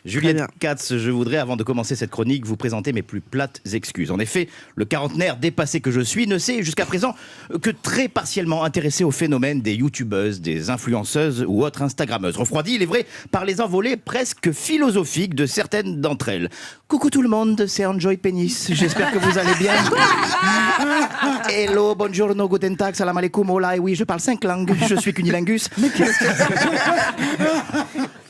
Juliette Katz, je voudrais, avant de commencer cette chronique, vous présenter mes plus plates excuses. En effet, le quarantenaire dépassé que je suis ne s'est jusqu'à présent que très partiellement intéressé au phénomène des youtubeuses, des influenceuses ou autres instagrammeuses. Refroidi, il est vrai, par les envolées presque philosophiques de certaines d'entre elles. Coucou tout le monde, c'est Enjoy Penis. J'espère que vous allez bien. Hello, buongiorno, guten tag, salam alaikum, hola, et oui, je parle 5 langues, je suis cunilingus.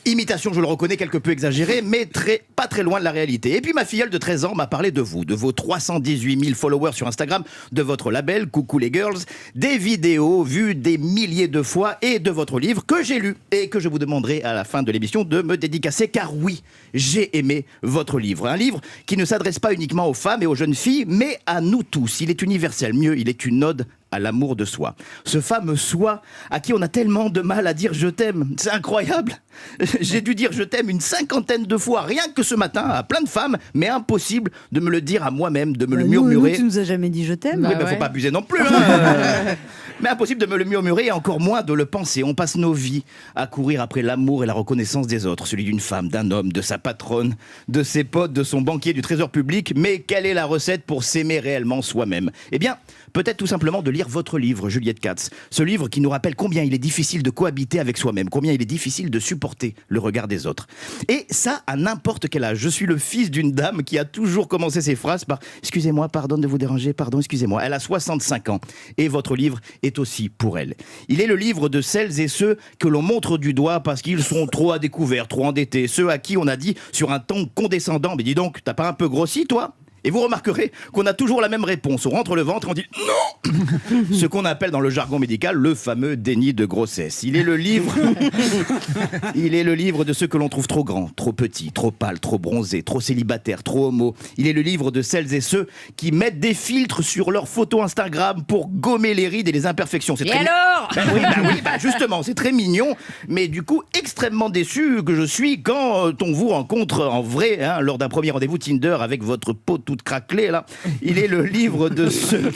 Imitation, je le reconnais, quelque peu exagérée, mais pas très loin de la réalité. Et puis ma filleule de 13 ans m'a parlé de vous, de vos 318 000 followers sur Instagram, de votre label, Coucou les Girls, des vidéos vues des milliers de fois et de votre livre que j'ai lu et que je vous demanderai à la fin de l'émission de me dédicacer, car oui, j'ai aimé votre livre. Un livre qui ne s'adresse pas uniquement aux femmes et aux jeunes filles, mais à nous tous. Il est universel, mieux, il est une ode à l'amour de soi. Ce fameux soi à qui on a tellement de mal à dire je t'aime. C'est incroyable. J'ai dû dire je t'aime une 50aine de fois, rien que ce matin, à plein de femmes, mais impossible de me le dire à moi-même, de me le murmurer. Tu nous as jamais dit je t'aime. Oui, mais faut pas abuser non plus. Hein. Mais impossible de me le murmurer et encore moins de le penser. On passe nos vies à courir après l'amour et la reconnaissance des autres, celui d'une femme, d'un homme, de sa patronne, de ses potes, de son banquier, du trésor public. Mais quelle est la recette pour s'aimer réellement soi-même ? Eh bien, peut-être tout simplement de lire votre livre, Juliette Katz. Ce livre qui nous rappelle combien il est difficile de cohabiter avec soi-même, combien il est difficile de supporter le regard des autres. Et ça, à n'importe quel âge. Je suis le fils d'une dame qui a toujours commencé ses phrases par « Excusez-moi, pardon de vous déranger, pardon, excusez-moi ». Elle a 65 ans et votre livre est aussi pour elle. Il est le livre de celles et ceux que l'on montre du doigt parce qu'ils sont trop à découvert, trop endettés. Ceux à qui on a dit sur un ton condescendant « Mais dis donc, t'as pas un peu grossi, toi ?» Et vous remarquerez qu'on a toujours la même réponse. On rentre le ventre, on dit non. Ce qu'on appelle dans le jargon médical le fameux déni de grossesse. Il est le livre de ceux que l'on trouve trop grands, trop petits, trop pâles, trop bronzés, trop célibataires, trop homo. Il est le livre de celles et ceux qui mettent des filtres sur leurs photos Instagram pour gommer les rides et les imperfections. Et alors justement, c'est très mignon, mais du coup extrêmement déçu que je suis quand on vous rencontre en vrai, hein, lors d'un premier rendez-vous Tinder avec votre peau toute craquelée là. Il est le livre de ceux...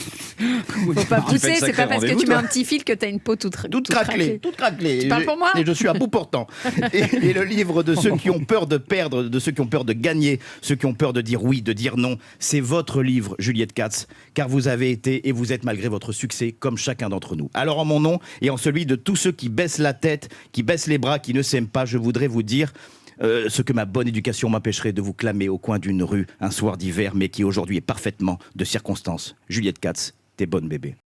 Faut pas pousser, c'est pas parce que tu mets un petit fil que t'as une peau toute craquelée. Toute craquelée. Tu parles pour moi ? Et je suis à bout portant. Et le livre de ceux qui ont peur de perdre, de ceux qui ont peur de gagner, ceux qui ont peur de dire oui, de dire non. C'est votre livre, Juliette Katz, car vous avez été et vous êtes malgré votre succès comme chacun d'entre nous. Alors en mon nom et en celui de tous ceux qui baissent la tête, qui baissent les bras, qui ne s'aiment pas, je voudrais vous dire... ce que ma bonne éducation m'empêcherait de vous clamer au coin d'une rue un soir d'hiver, mais qui aujourd'hui est parfaitement de circonstance. Juliette Katz, t'es bonne bébé.